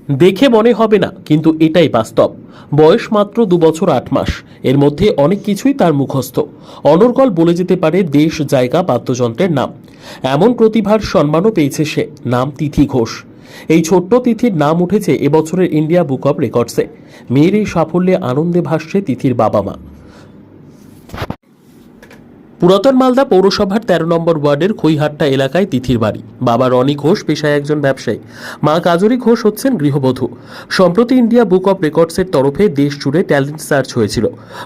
দেখে মনে হবে না, কিন্তু এটাই বাস্তব। বয়স মাত্র 2 বছর 8 মাস। এর মধ্যে অনেক কিছুই তার মুখস্থ। অনর্গল বলে যেতে পারে দেশ, জায়গা, বাদ্যযন্ত্রের নাম। এমন প্রতিভার সম্মানও পেয়েছে সে। নাম তিথি ঘোষ। এই ছোট্ট তিথির নাম উঠেছে এবছরের ইন্ডিয়া বুক অব রেকর্ডসে। মেয়ের এই সাফল্যে আনন্দে ভাসছে তিথির বাবা মা। পুরাতন মালদা পৌরসভার 13 নম্বর ওয়ার্ডের খইহাট্টা এলাকায় তিথির বাড়ি। বাবা রনি ঘোষ পেশায় একজন ব্যবসায়ী, মা কাজরি ঘোষ হচ্ছেন গৃহবধূ। সম্প্রতি ইন্ডিয়া বুক অব রেকর্ডসের তরফে দেশ জুড়ে ট্যালেন্ট সার্চ হয়েছিল।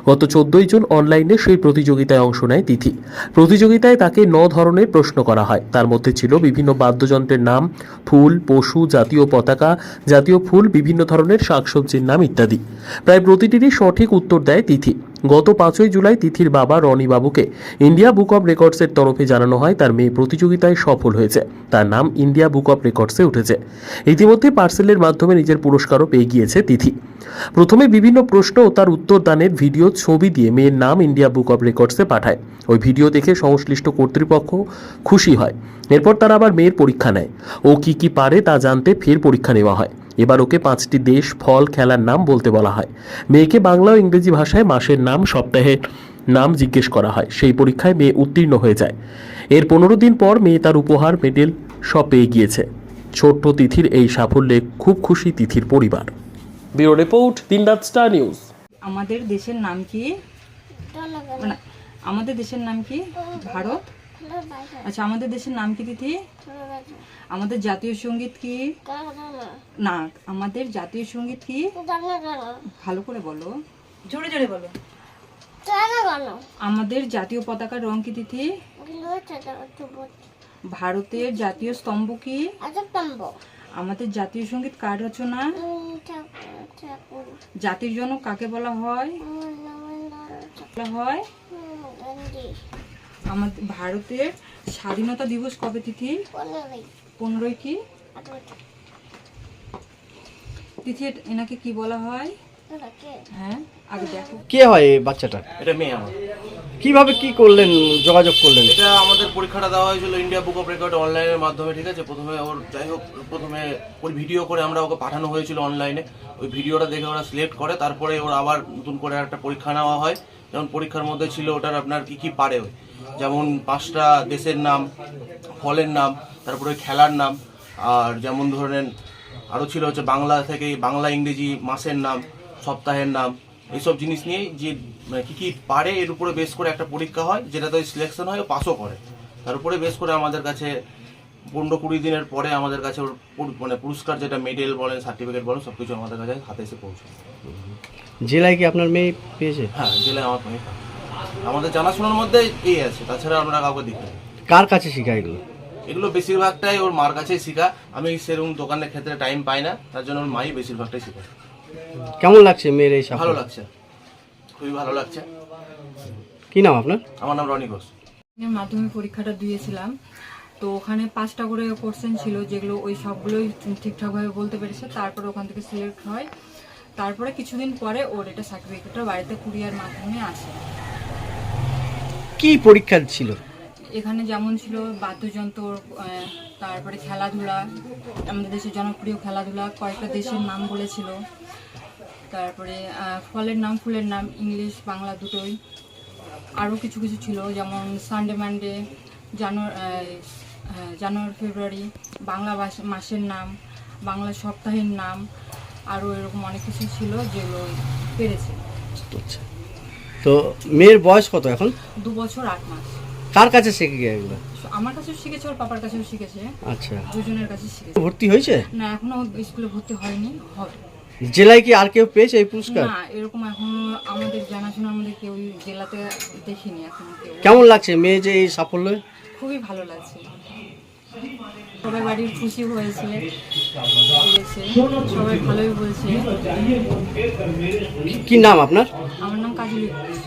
গত 14 জুন অনলাইনে সেই প্রতিযোগিতায় অংশ নেয় তিথি। প্রতিযোগিতায় তাকে 9 ধরনের প্রশ্ন করা হয়। তার মধ্যে ছিল বিভিন্ন বাদ্যযন্ত্রের নাম, ফুল, পশু, জাতীয় পতাকা, জাতীয় ফুল, বিভিন্ন ধরনের শাকসবজির নাম ইত্যাদি। প্রায় প্রতিটিরই সঠিক উত্তর দেয় তিথি। গত 5ই জুলাই তিথির বাবা রনি বাবুকে ইন্ডিয়া বুক অব রেকর্ডসের তরফে জানানো হয় তার মেয়ে প্রতিযোগিতায় সফল হয়েছে, তার নাম ইন্ডিয়া বুক অব রেকর্ডসে উঠেছে। ইতিমধ্যে পার্সেলের মাধ্যমে নিজের পুরস্কারও পেয়ে গিয়েছে তিথি। প্রথমে বিভিন্ন প্রশ্ন ও তার উত্তর দানের ভিডিও ছবি দিয়ে মেয়ের নাম ইন্ডিয়া বুক অব রেকর্ডসে পাঠায়। ওই ভিডিও দেখে সংশ্লিষ্ট কর্তৃপক্ষ খুশি হয়। এরপর তারা আবার মেয়ের পরীক্ষা নেয়। ও কি পারে তা জানতে ফের পরীক্ষা নেওয়া হয়। এবার ওকে 5টি দেশ, ফল, খেলার নাম বলতে বলা হয়। মেয়েকে বাংলা ও ইংরেজি ভাষায় মাসের নাম, সপ্তাহের নাম জিজ্ঞেস করা হয়। সেই পরীক্ষায় মেয়ে উত্তীর্ণ হয়ে যায়। এর 15 দিন পর মেয়ে তার উপহার, মেডেল সব পেয়ে গিয়েছে। ছোট্ট তিথির এই সাফল্যে খুব খুশি তিথির পরিবার। ব্যুরো রিপোর্ট, দিনরাত স্টার নিউজ। আমাদের দেশের নাম কি? মানে আমাদের দেশের নাম কি? ভারত। আচ্ছা, আমাদের দেশের নাম কি তিথি? আমাদের জাতীয় সঙ্গীত কি? না, আমাদের জাতীয় সঙ্গীত কি? ভালো করে বলো, জোরে জোরে বলো। আমাদের জাতীয় পতাকার রং কি তিথি? ভারতের জাতীয় স্তম্ভ কি? আমাদের জাতীয় সঙ্গীত কার রচনা? জাতির জনক কাকে বলা হয়? আমাদের ভারতের স্বাধীনতা দিবস কবে তিথি? 15ই কি তিথি? এনাকে কি বলা হয়? হ্যাঁ, আগে দেখো কে হয় এই বাচ্চাটা? এটা মেয়ে আমার। কিভাবে কি করলেন, যোগাযোগ করলেন? এটা আমাদের পরীক্ষাটা দেওয়া হয়েছিল ইন্ডিয়া বুক অফ রেকর্ড অনলাইনের মাধ্যমে, ঠিক আছে। প্রথমে ওর যাই হোক, প্রথমে ওর ভিডিও করে আমরা ওকে পাঠানো হয়েছিল অনলাইনে। ওই ভিডিওটা দেখে ওরা সিলেক্ট করে, তারপরে ওর আবার নতুন করে একটা পরীক্ষা নেওয়া হয়। যেমন পরীক্ষার মধ্যে ছিল ওটার আপনার কি কি পারে, যেমন 5টা দেশের নাম, ফলের নাম, তারপরে খেলার নাম, আর যেমন ধরেন আরও ছিল হচ্ছে বাংলা থেকে বাংলা, ইংরেজি, মাসের নাম, সপ্তাহের নাম, এইসব জিনিস নিয়ে যে কি কি পারে এর উপরে বেস করে একটা পরীক্ষা হয়, যেটাতে সিলেকশন হয় ও পাসও করে। তার উপরে বেস করে আমাদের কাছে 15-20 দিনের পরে আমাদের কাছে ওর মানে পুরস্কার, যেটা মেডেল বলেন, সার্টিফিকেট বলেন, সব কিছু আমাদের কাছে হাতে এসে পৌঁছায়। জেলায় কি আপনার মেয়ে পেয়েছে? হ্যাঁ, জেলায় আমার মেয়ে। আমাদের জানাশোনার মধ্যে এই আছে, তাছাড়া আমরা কাউকে দেখি না। কার কাছে শেখা এগুলো? এগুলো বেশিরভাগটাই ওর মার কাছেই শেখা। আমি সেরকম দোকানের ক্ষেত্রে টাইম পাই না, তার জন্য ওর মাই বেশিরভাগটাই শেখা। কেমন লাগছে মেয়ের এই সাফল্য? ভালো লাগছে, খুবই ভালো লাগছে। কি নাম আপনার? আমার নাম রনি ঘোষ। মাধ্যমিক পরীক্ষাটা দিয়েছিলাম, তো ওখানে 5টা করে কোশ্চেন ছিল, যেগুলো ওই সবগুলোই ঠিকঠাকভাবে বলতে পেরেছে। তারপরে ওখান থেকে সিলেক্ট হয়। তারপরে কিছুদিন পরে ওর এটা সার্টিফিকেটটা বাড়িতে কুরিয়ার মাধ্যমে আসে। কি পরীক্ষা ছিল এখানে? যেমন ছিল বাদ্যযন্ত্র, তারপরে খেলাধুলা, আমাদের দেশের জনপ্রিয় খেলাধুলা, কয়েকটা দেশের নাম বলেছিল, তারপরে ফলের নাম, ফুলের নাম, ইংলিশ বাংলা দুটোই। আরও কিছু কিছু ছিল, যেমন সানডে মানডে, জানুয়ারি ফেব্রুয়ারি, বাংলা মাসের নাম, বাংলা সপ্তাহের নাম, আরও এরকম অনেক কিছু ছিল যেগুলো পেরেছে। আচ্ছা, তো মেয়ের বয়স কত এখন? 2 বছর 8 মাস। কার কাছে শিখে গিয়ে এগুলো? আমার কাছেও শিখেছে, ওর পাপার কাছেও শিখেছে। আচ্ছা, দুজনের কাছে শিখেছে। ভর্তি হয়েছে? না, এখনো স্কুলে ভর্তি হয়নি, হবে। জেলায় কি আর কেউ পেয়েছে এই পুরস্কার? না, এরকম এখন আমাদের জানাশোনার মধ্যে কেউ জেলাতে দেখিনি এখনো কেউ। কেমন লাগছে মেয়ে যে এই সাফল্য? খুবই ভালো লাগছে, সবাই বাড়ির খুশি হয়েছে, সবাই ভালোই বলছে। কি নাম আপনার? আমার নাম কাজলি ঘোষ।